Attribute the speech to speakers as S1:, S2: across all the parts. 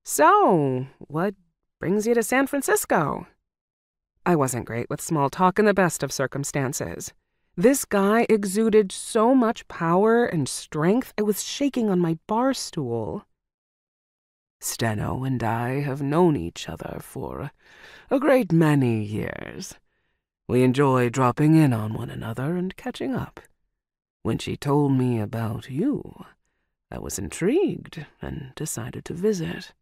S1: "So, what brings you to San Francisco?" I wasn't great with small talk in the best of circumstances. This guy exuded so much power and strength, I was shaking on my bar stool.
S2: "Stheno and I have known each other for a great many years. We enjoy dropping in on one another and catching up. When she told me about you, I was intrigued and decided to visit."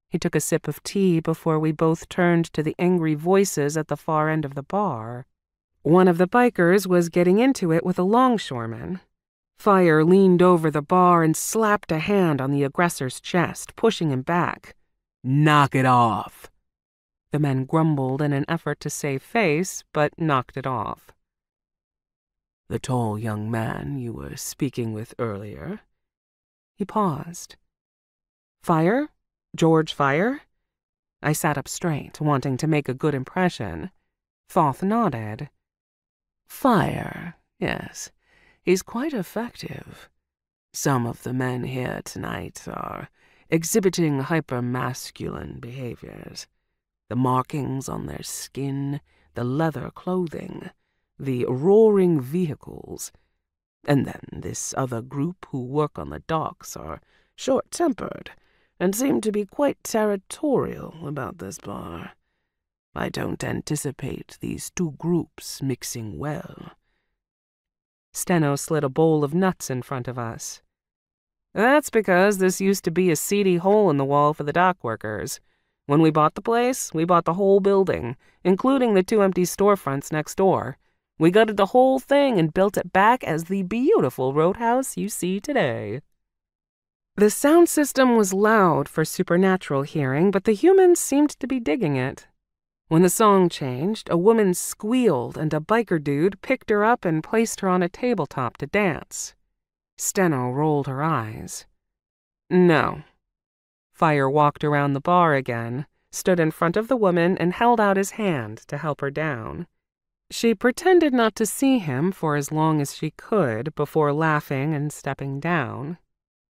S1: He took a sip of tea before we both turned to the angry voices at the far end of the bar. One of the bikers was getting into it with a longshoreman. Fire leaned over the bar and slapped a hand on the aggressor's chest, pushing him back.
S2: "Knock it off!"
S1: The men grumbled in an effort to save face, but knocked it off.
S2: "The tall young man you were speaking with earlier?"
S1: He paused. "Fire? George Fire?" I sat up straight, wanting to make a good impression. Thoth nodded.
S2: "Fire, yes. He's quite effective. Some of the men here tonight are exhibiting hyper-masculine behaviors. The markings on their skin, the leather clothing, the roaring vehicles. And then this other group who work on the docks are short-tempered and seem to be quite territorial about this bar. I don't anticipate these two groups mixing well."
S1: Stheno slid a bowl of nuts in front of us. "That's because this used to be a seedy hole in the wall for the dock workers. When we bought the place, we bought the whole building, including the 2 empty storefronts next door. We gutted the whole thing and built it back as the beautiful Roadhouse you see today." The sound system was loud for supernatural hearing, but the humans seemed to be digging it. When the song changed, a woman squealed and a biker dude picked her up and placed her on a tabletop to dance. Stheno rolled her eyes. "No." Fire walked around the bar again, stood in front of the woman, and held out his hand to help her down. She pretended not to see him for as long as she could before laughing and stepping down.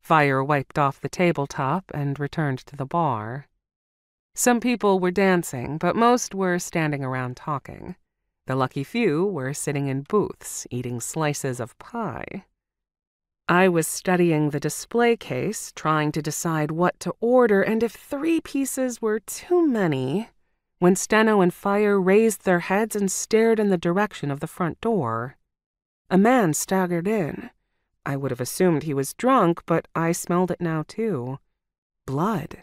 S1: Fire wiped off the tabletop and returned to the bar. Some people were dancing, but most were standing around talking. The lucky few were sitting in booths, eating slices of pie. I was studying the display case, trying to decide what to order and if 3 pieces were too many, when Stheno and Fire raised their heads and stared in the direction of the front door. A man staggered in. I would have assumed he was drunk, but I smelled it now too. Blood.